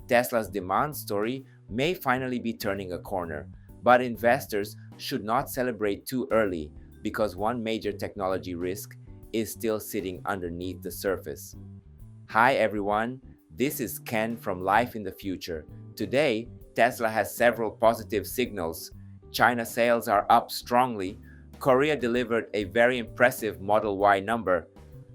Tesla's demand story may finally be turning a corner, but investors should not celebrate too early because one major technology risk is still sitting underneath the surface. Hi everyone, this is Ken from Life in the Future. Today, Tesla has several positive signals. China sales are up strongly. Korea delivered a very impressive Model Y number.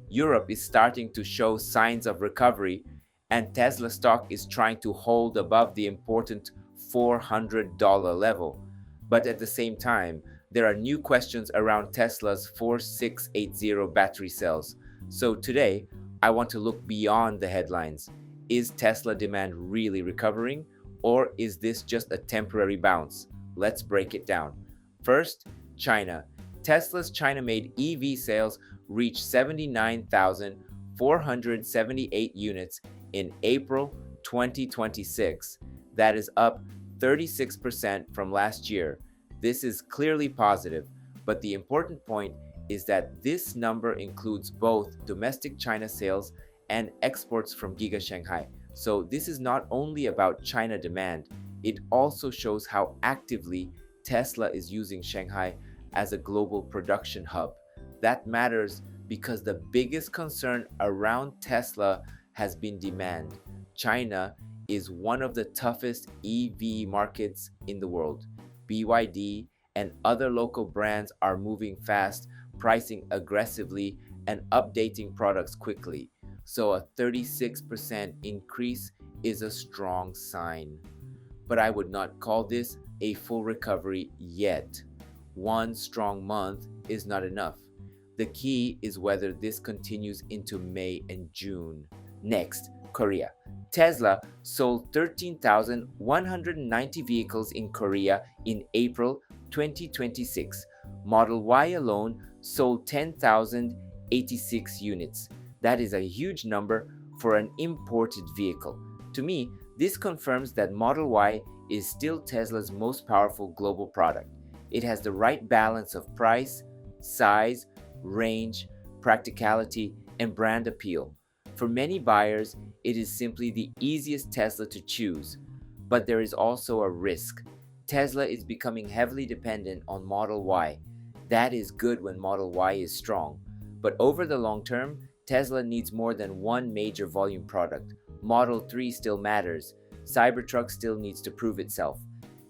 Europe is starting to show signs of recovery, and Tesla stock is trying to hold above the important $400 level. But at the same time, there are new questions around Tesla's 4680 battery cells. So today, I want to look beyond the headlines. Is Tesla demand really recovering, or is this just a temporary bounce? Let's break it down. First, China. Tesla's China-made EV sales reached 79,478 units in April 2026. That is up 36% from last year. This is clearly positive, but the important point is that this number includes both domestic China sales and exports from Giga Shanghai. So this is not only about China demand, it also shows how actively Tesla is using Shanghai as a global production hub. That matters because the biggest concern around Tesla has been demand. China is one of the toughest EV markets in the world. BYD and other local brands are moving fast, pricing aggressively, and updating products quickly. So a 36% increase is a strong sign. But I would not call this a full recovery yet. One strong month is not enough. The key is whether this continues into May and June. Next, Korea. Tesla sold 13,190 vehicles in Korea in April 2026. Model Y alone sold 10,086 units. That is a huge number for an imported vehicle. To me, this confirms that Model Y is still Tesla's most powerful global product. It has the right balance of price, size, range, practicality, and brand appeal. For many buyers, it is simply the easiest Tesla to choose. But there is also a risk. Tesla is becoming heavily dependent on Model Y. That is good when Model Y is strong. But over the long term, Tesla needs more than one major volume product. Model 3 still matters. Cybertruck still needs to prove itself.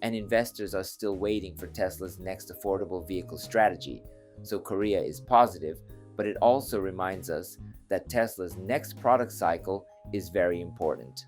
And investors are still waiting for Tesla's next affordable vehicle strategy. So Korea is positive, but it also reminds us that Tesla's next product cycle is very important.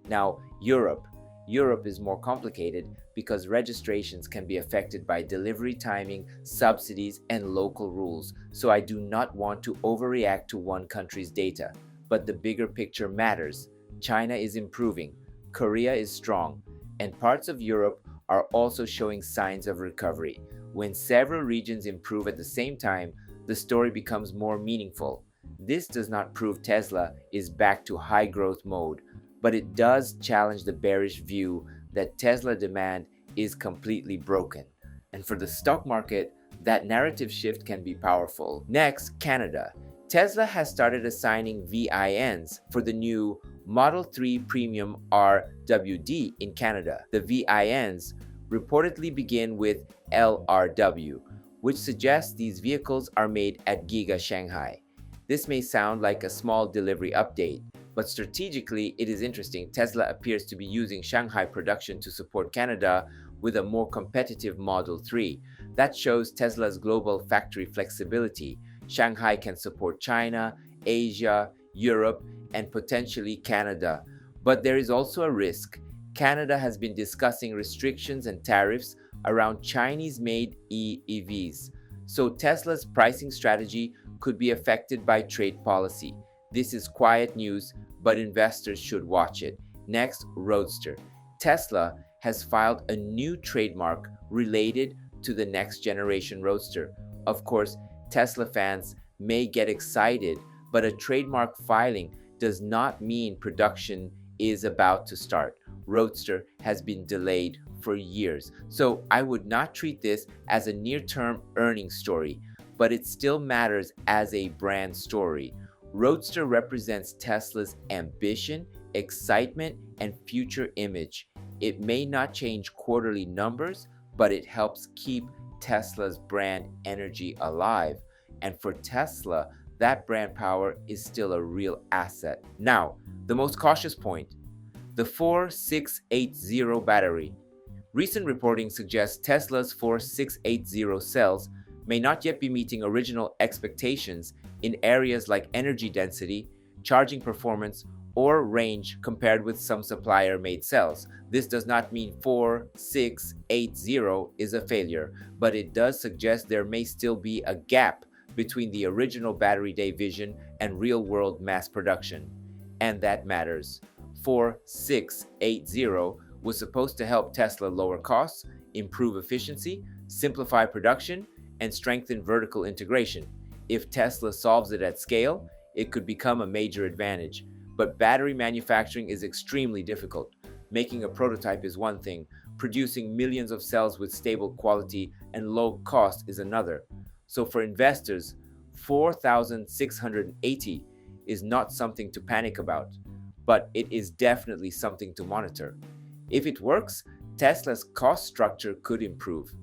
Now, Europe. Europe is more complicated because registrations can be affected by delivery timing, subsidies, and local rules, so I do not want to overreact to one country's data. But the bigger picture matters. China is improving, Korea is strong, and parts of Europe are also showing signs of recovery. When several regions improve at the same time, the story becomes more meaningful. This does not prove Tesla is back to high growth mode, but it does challenge the bearish view that Tesla demand is completely broken. And for the stock market, that narrative shift can be powerful. Next, Canada. Tesla has started assigning VINs for the new Model 3 Premium RWD in Canada. The VINs reportedly begin with LRW, which suggests these vehicles are made at Giga Shanghai. This may sound like a small delivery update, but strategically it is interesting. Tesla appears to be using Shanghai production to support Canada with a more competitive Model 3. That shows Tesla's global factory flexibility. Shanghai can support China, Asia, Europe, and potentially Canada. But there is also a risk. Canada has been discussing restrictions and tariffs around Chinese-made EVs. So Tesla's pricing strategy could be affected by trade policy. This is quiet news, but investors should watch it. Next, Roadster. Tesla has filed a new trademark related to the next generation Roadster. Of course, Tesla fans may get excited, but a trademark filing does not mean production is about to start. Roadster has been delayed for years, so I would not treat this as a near-term earnings story, but it still matters as a brand story. Roadster represents Tesla's ambition, excitement and future image. It may not change quarterly numbers, but it helps keep Tesla's brand energy alive. And for Tesla, that brand power is still a real asset. Now, the most cautious point, the 4680 battery. Recent reporting suggests Tesla's 4680 cells may not yet be meeting original expectations in areas like energy density, charging performance, or range compared with some supplier-made cells. This does not mean 4680 is a failure, but it does suggest there may still be a gap between the original battery day vision and real-world mass production. And that matters. 4680 was supposed to help Tesla lower costs, improve efficiency, simplify production, and strengthen vertical integration. If Tesla solves it at scale, it could become a major advantage. But battery manufacturing is extremely difficult. Making a prototype is one thing, producing millions of cells with stable quality and low cost is another. So for investors, 4,680 is not something to panic about, but it is definitely something to monitor. If it works, Tesla's cost structure could improve.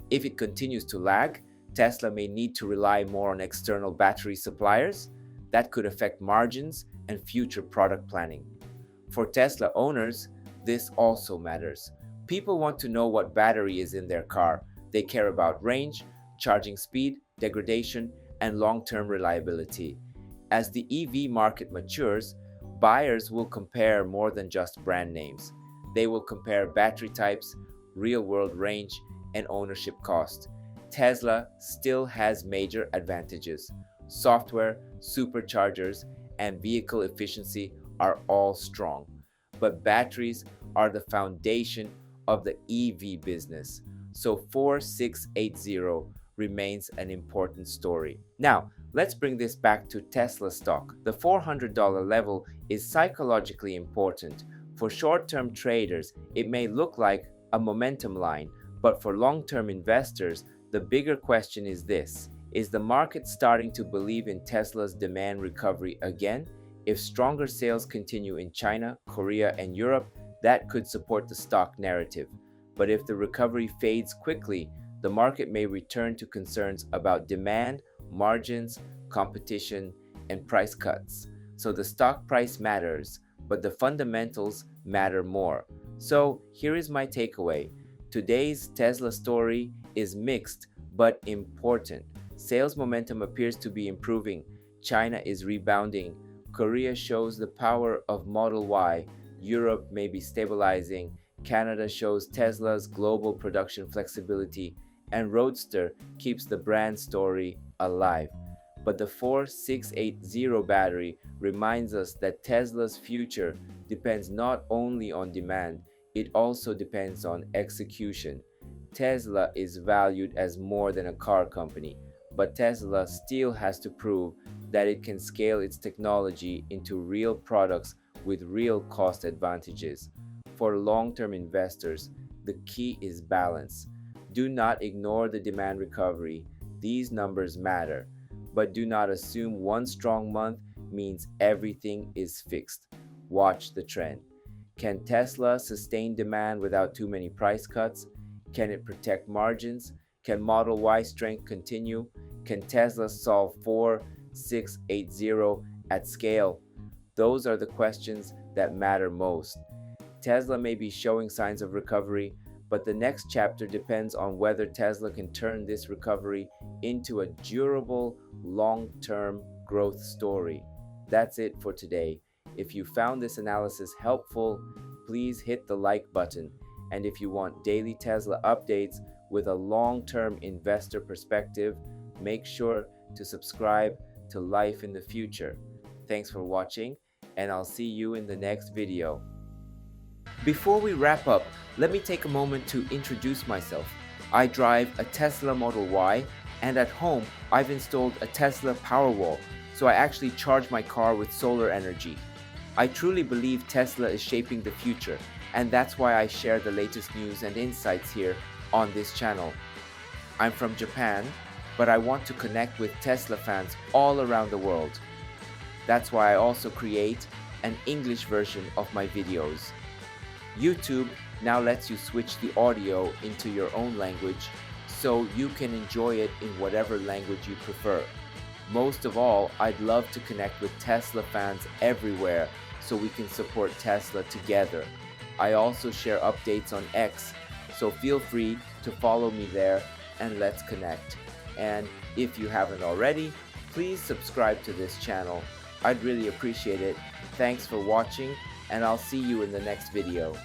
If it continues to lag, Tesla may need to rely more on external battery suppliers. That could affect margins and future product planning. For Tesla owners, this also matters. People want to know what battery is in their car. They care about range, charging speed, degradation, and long-term reliability. As the EV market matures, buyers will compare more than just brand names. They will compare battery types, real-world range, and ownership cost. Tesla still has major advantages. Software, superchargers, and vehicle efficiency are all strong. But batteries are the foundation of the EV business. So 4680 remains an important story. Now, let's bring this back to Tesla stock. The $400 level is psychologically important. For short-term traders, it may look like a momentum line, but for long-term investors, the bigger question is this: is the market starting to believe in Tesla's demand recovery again? If stronger sales continue in China, Korea, and Europe, that could support the stock narrative. But if the recovery fades quickly, the market may return to concerns about demand, margins, competition, and price cuts. So the stock price matters, but the fundamentals matter more. So here is my takeaway. Today's Tesla story is mixed but important. Sales momentum appears to be improving. China is rebounding. Korea shows the power of Model Y. Europe may be stabilizing. Canada shows Tesla's global production flexibility. And Roadster keeps the brand story alive. But the 4680 battery reminds us that Tesla's future depends not only on demand, it also depends on execution. Tesla is valued as more than a car company, but Tesla still has to prove that it can scale its technology into real products with real cost advantages. For long-term investors, the key is balance. Do not ignore the demand recovery. These numbers matter, but do not assume one strong month means everything is fixed. Watch the trend. Can Tesla sustain demand without too many price cuts? Can it protect margins? Can Model Y strength continue? Can Tesla solve 4680 at scale? Those are the questions that matter most. Tesla may be showing signs of recovery, but the next chapter depends on whether Tesla can turn this recovery into a durable, long-term growth story. That's it for today. If you found this analysis helpful, please hit the like button. And if you want daily Tesla updates with a long-term investor perspective, make sure to subscribe to Life in the Future. Thanks for watching, and I'll see you in the next video. Before we wrap up, let me take a moment to introduce myself. I drive a Tesla Model Y, and at home, I've installed a Tesla Powerwall, so I actually charge my car with solar energy. I truly believe Tesla is shaping the future, and that's why I share the latest news and insights here on this channel. I'm from Japan, but I want to connect with Tesla fans all around the world. That's why I also create an English version of my videos. YouTube now lets you switch the audio into your own language so you can enjoy it in whatever language you prefer. Most of all, I'd love to connect with Tesla fans everywhere so we can support Tesla together. I also share updates on X, so feel free to follow me there and let's connect. And if you haven't already, please subscribe to this channel. I'd really appreciate it. Thanks for watching, and I'll see you in the next video.